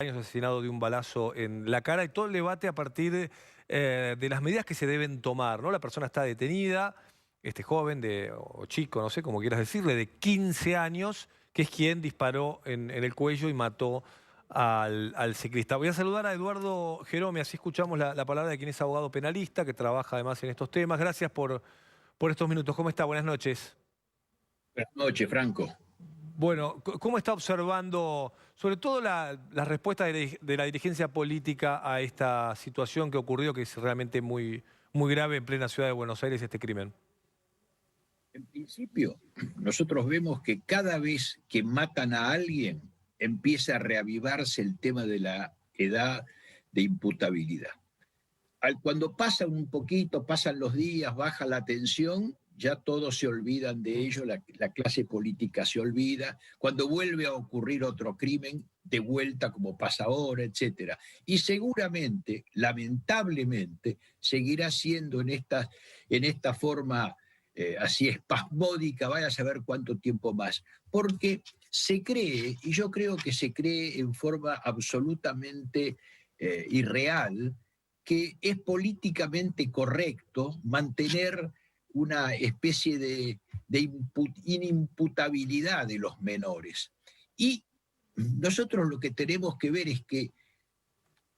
Años asesinado de un balazo en la cara y todo el debate a partir de las medidas que se deben tomar, ¿no? La persona está detenida, este joven o chico, no sé cómo quieras decirle, de 15 años, que es quien disparó en el cuello y mató al ciclista. Voy a saludar a Eduardo Jerome, así escuchamos la palabra de quien es abogado penalista, que trabaja además en estos temas. Gracias por estos minutos. ¿Cómo está? Buenas noches. Buenas noches, Franco. Bueno, ¿cómo está observando, sobre todo la respuesta de la dirigencia política a esta situación que ocurrió, que es realmente muy grave en plena ciudad de Buenos Aires, este crimen? En principio, nosotros vemos que cada vez que matan a alguien, empieza a reavivarse el tema de la edad de imputabilidad. Cuando pasa un poquito, pasan los días, baja la tensión, ya todos se olvidan de ello, la clase política se olvida. Cuando vuelve a ocurrir otro crimen, de vuelta como pasa ahora, etcétera. Y seguramente, lamentablemente, seguirá siendo en esta forma así espasmódica, vaya a saber cuánto tiempo más. Porque se cree, y yo creo que se cree en forma absolutamente irreal, que es políticamente correcto mantener una especie de inimputabilidad de los menores. Y nosotros lo que tenemos que ver es que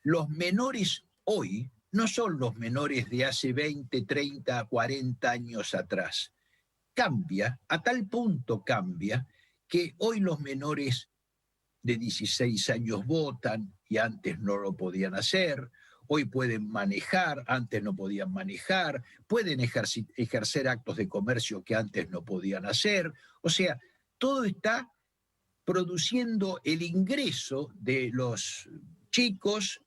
los menores hoy no son los menores de hace 20, 30, 40 años atrás. Cambia, a tal punto cambia, que hoy los menores de 16 años votan y antes no lo podían hacer. Hoy pueden manejar, antes no podían manejar, pueden ejercer actos de comercio que antes no podían hacer. O sea, todo está produciendo el ingreso de los chicos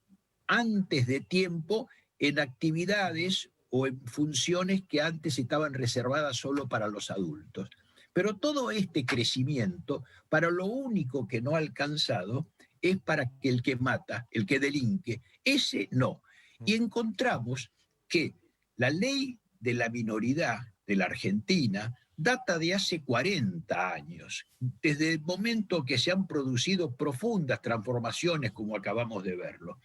antes de tiempo en actividades o en funciones que antes estaban reservadas solo para los adultos. Pero todo este crecimiento, para lo único que no ha alcanzado, es para que el que mata, el que delinque, ese no. Y encontramos que la ley de la minoridad de la Argentina data de hace 40 años, desde el momento que se han producido profundas transformaciones como acabamos de verlo.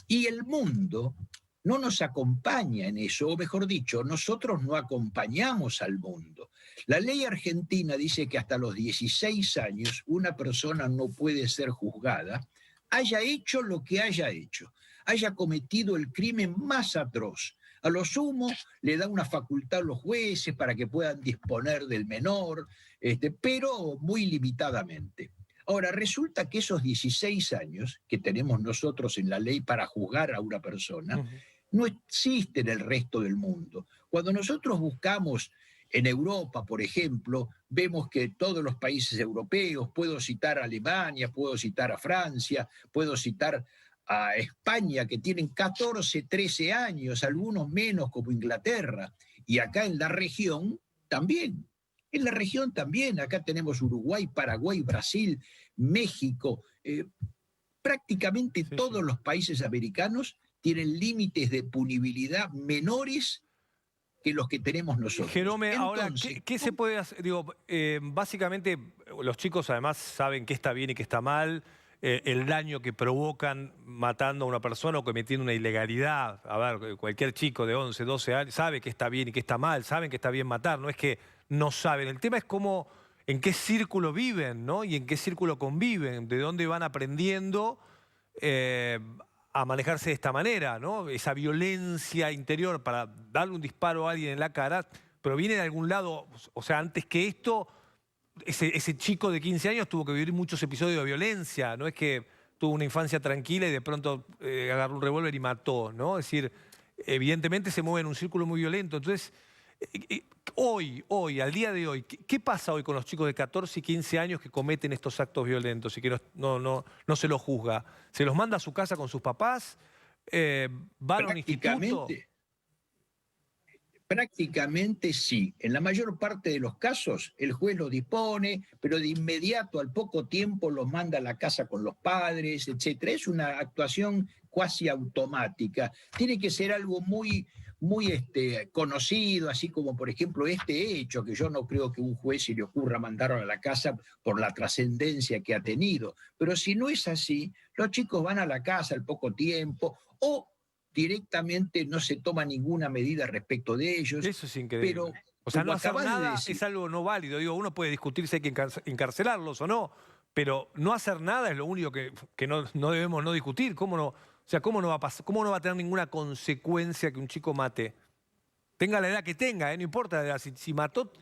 Y el mundo no nos acompaña en eso, o mejor dicho, nosotros no acompañamos al mundo. La ley argentina dice que hasta los 16 años una persona no puede ser juzgada, haya hecho lo que haya hecho, haya cometido el crimen más atroz. A lo sumo le da una facultad a los jueces para que puedan disponer del menor, pero muy limitadamente. Ahora, resulta que esos 16 años que tenemos nosotros en la ley para juzgar a una persona Ujú. no existen en el resto del mundo. Cuando nosotros buscamos en Europa, por ejemplo, vemos que todos los países europeos, puedo citar a Alemania, puedo citar a Francia, puedo citar a España, que tienen 14, 13 años, algunos menos como Inglaterra, y acá en la región también. En la región también, acá tenemos Uruguay, Paraguay, Brasil, México, prácticamente Sí, todos sí. los países americanos tienen límites de punibilidad menores que los que tenemos nosotros. Jerome, ahora, Entonces, ¿qué se puede hacer? Digo, básicamente los chicos además saben qué está bien y qué está mal, el daño que provocan matando a una persona o cometiendo una ilegalidad. A ver, cualquier chico de 11, 12 años sabe qué está bien y qué está mal, saben que está bien matar, no es que no saben. El tema es cómo, en qué círculo viven, ¿no? Y en qué círculo conviven, de dónde van aprendiendo eh, a manejarse de esta manera, ¿no? Esa violencia interior para darle un disparo a alguien en la cara proviene de algún lado. O sea, antes que esto, ese chico de 15 años tuvo que vivir muchos episodios de violencia, no es que tuvo una infancia tranquila y de pronto agarró un revólver y mató, ¿no? Es decir, evidentemente se mueve en un círculo muy violento. Entonces, al día de hoy, ¿qué pasa hoy con los chicos de 14 y 15 años que cometen estos actos violentos y que no se los juzga? ¿Se los manda a su casa con sus papás? ¿Van a un instituto? prácticamente, prácticamente sí. En la mayor parte de los casos, el juez lo dispone, pero de inmediato, al poco tiempo, los manda a la casa con los padres, etcétera. Es una actuación cuasi automática. Tiene que ser algo muy, muy conocido, así como por ejemplo este hecho, que yo no creo que un juez se le ocurra mandarlo a la casa por la trascendencia que ha tenido. Pero si no es así, los chicos van a la casa al poco tiempo o directamente no se toma ninguna medida respecto de ellos. Eso es increíble. Pero O sea, no como hacer acabas de nada decir, es algo no válido. Digo, uno puede discutir si hay que encarcelarlos o no, pero no hacer nada es lo único que no debemos no discutir. ¿Cómo no? O sea, ¿cómo no va a pasar, cómo no va a tener ninguna consecuencia que un chico mate? Tenga la edad que tenga, no importa la edad. Si mató,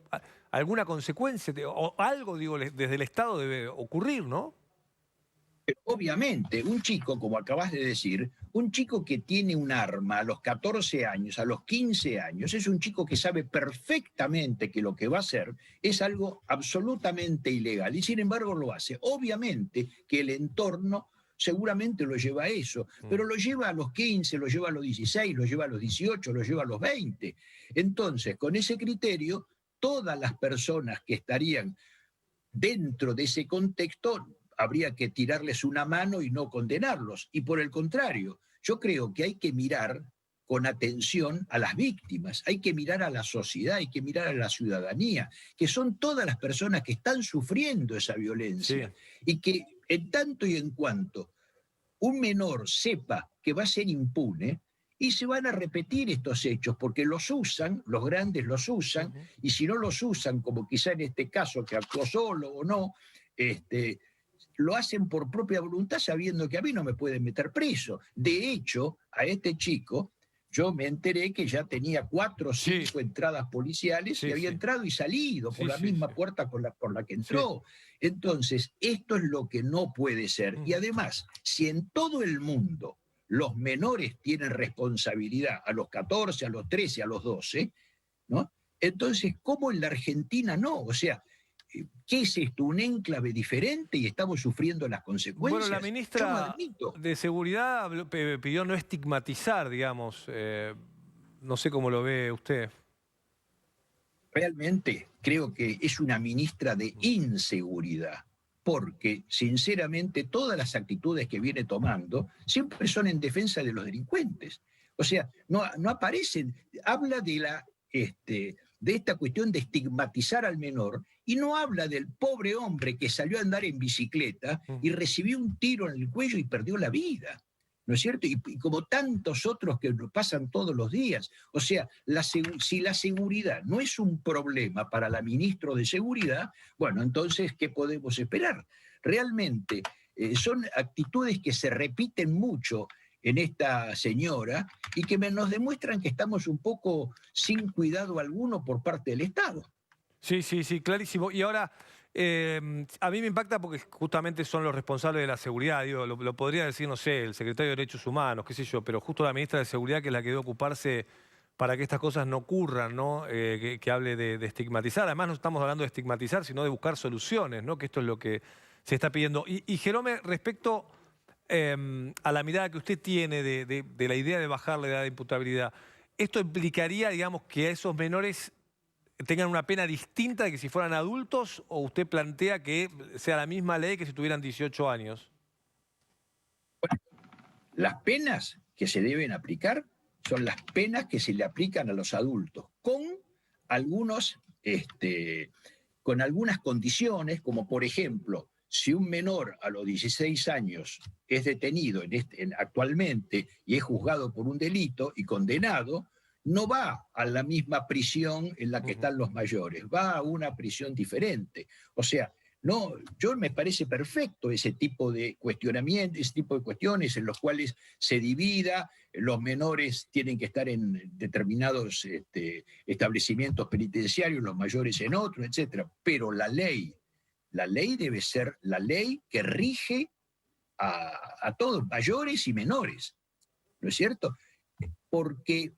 alguna consecuencia o algo, digo, desde el Estado debe ocurrir, ¿no? obviamente, un chico, como acabas de decir, un chico que tiene un arma a los 14 años, a los 15 años, es un chico que sabe perfectamente que lo que va a hacer es algo absolutamente ilegal y sin embargo lo hace. Obviamente que el entorno seguramente lo lleva a eso, pero lo lleva a los 15, lo lleva a los 16, lo lleva a los 18, lo lleva a los 20. Entonces, con ese criterio, todas las personas que estarían dentro de ese contexto habría que tirarles una mano y no condenarlos. Y por el contrario, yo creo que hay que mirar con atención a las víctimas, hay que mirar a la sociedad, hay que mirar a la ciudadanía, que son todas las personas que están sufriendo esa violencia. Sí. Y que en tanto y en cuanto un menor sepa que va a ser impune, y se van a repetir estos hechos, porque los usan, los grandes los usan, y si no los usan, como quizá en este caso que actuó solo o no, lo hacen por propia voluntad sabiendo que a mí no me pueden meter preso. De hecho, a este chico yo me enteré que ya tenía 4 o 5 Sí, entradas policiales y sí, había sí. entrado y salido por Sí, la sí, misma sí. puerta por la que Sí. entró. Entonces, esto es lo que no puede ser. Y además, si en todo el mundo los menores tienen responsabilidad a los 14, a los 13, a los 12, ¿no? Entonces, ¿cómo en la Argentina no? O sea, ¿qué es esto? ¿Un enclave diferente y estamos sufriendo las Bueno, la consecuencias? Yo no ministra admito. de Seguridad pidió no estigmatizar, digamos. No sé cómo lo ve usted. Realmente creo que es una ministra de inseguridad, porque sinceramente todas las actitudes que viene tomando siempre son en defensa de los delincuentes. O sea, no aparecen, habla de esta cuestión de estigmatizar al menor y no habla del pobre hombre que salió a andar en bicicleta y recibió un tiro en el cuello y perdió la vida. ¿No es cierto? Y como tantos otros que lo pasan todos los días. O sea, si la seguridad no es un problema para la ministra de Seguridad, bueno, entonces, ¿qué podemos esperar? Realmente son actitudes que se repiten mucho en esta señora y que nos demuestran que estamos un poco sin cuidado alguno por parte del Estado. Sí, sí, sí, clarísimo. Y ahora, a mí me impacta porque justamente son los responsables de la seguridad. Digo, lo podría decir, no sé, el secretario de Derechos Humanos, qué sé yo, pero justo la ministra de Seguridad, que es la que debe ocuparse para que estas cosas no ocurran, ¿no? Que hable de estigmatizar. Además, no estamos hablando de estigmatizar, sino de buscar soluciones, ¿no? Que esto es lo que se está pidiendo. Y Jerome, respecto a la mirada que usted tiene de la idea de bajar la edad de imputabilidad, ¿esto implicaría, digamos, que a esos menores tengan una pena distinta de que si fueran adultos, o usted plantea que sea la misma ley que si tuvieran 18 años? Las penas que se deben aplicar son las penas que se le aplican a los adultos, algunos, con algunas condiciones, como por ejemplo, si un menor a los 16 años es detenido actualmente y es juzgado por un delito y condenado, no va a la misma prisión en la que están los mayores, va a una prisión diferente. O sea, no, yo me parece perfecto ese tipo de cuestionamiento, ese tipo de cuestiones en los cuales se divida, los menores tienen que estar en determinados establecimientos penitenciarios, los mayores en otros, etcétera. Pero la ley debe ser la ley que rige a todos, mayores y menores, ¿no es cierto? Porque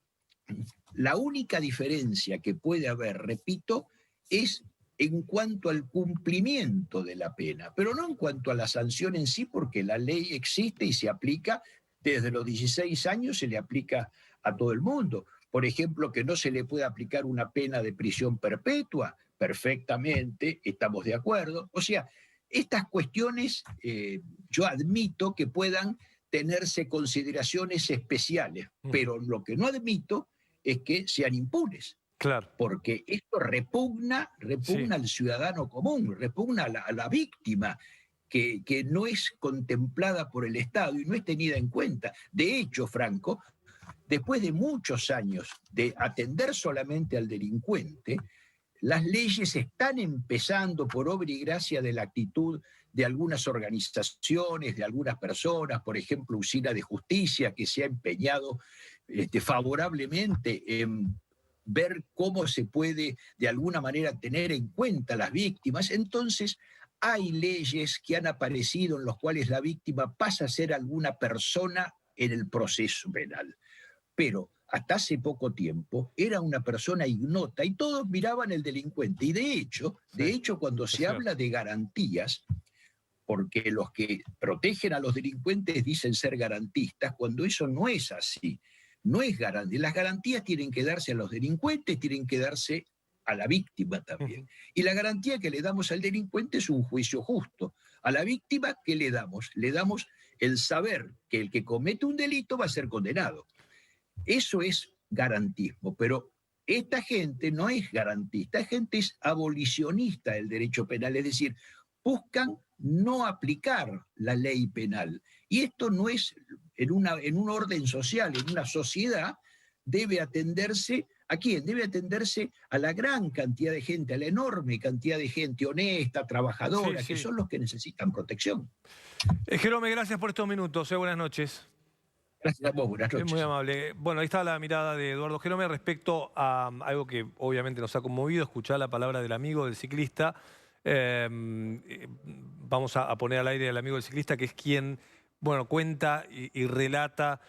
la única diferencia que puede haber, repito, es en cuanto al cumplimiento de la pena, pero no en cuanto a la sanción en sí, porque la ley existe y se aplica desde los 16 años, se le aplica a todo el mundo. Por ejemplo, que no se le puede aplicar una pena de prisión perpetua, perfectamente, estamos de acuerdo. O sea, estas cuestiones yo admito que puedan tenerse consideraciones especiales, pero lo que no admito es que sean impunes, Claro, porque esto repugna sí. al ciudadano común, repugna a la víctima, que no es contemplada por el Estado y no es tenida en cuenta. De hecho, Franco, después de muchos años de atender solamente al delincuente, las leyes están empezando por obra y gracia de la actitud de algunas organizaciones, de algunas personas, por ejemplo, Usina de Justicia, que se ha empeñado favorablemente en ver cómo se puede de alguna manera tener en cuenta las víctimas. Entonces, hay leyes que han aparecido en las cuales la víctima pasa a ser alguna persona en el proceso penal. Pero hasta hace poco tiempo era una persona ignota y todos miraban al delincuente. Y Sí, cuando es se habla cierto. de garantías, porque los que protegen a los delincuentes dicen ser garantistas, cuando eso no es así. No es garantía. Las garantías tienen que darse a los delincuentes, tienen que darse a la víctima también. Ujú. Y la garantía que le damos al delincuente es un juicio justo. A la víctima, ¿qué le damos? Le damos el saber que el que comete un delito va a ser condenado. Eso es garantismo, pero esta gente no es garantista, esta gente es abolicionista del derecho penal, es decir, buscan no aplicar la ley penal. Y esto no es en un orden social, en una sociedad, debe atenderse a quién? Debe atenderse a la gran cantidad de gente, a la enorme cantidad de gente honesta, Sí, trabajadora, que sí. son los que necesitan protección. Jerome, gracias por estos minutos. Buenas noches. Gracias a vos, buenas Es muy noches. amable. Bueno, ahí está la mirada de Eduardo Jerome respecto a algo que obviamente nos ha conmovido, escuchar la palabra del amigo del ciclista. Vamos a poner al aire al amigo del ciclista, que es quien, bueno, cuenta y relata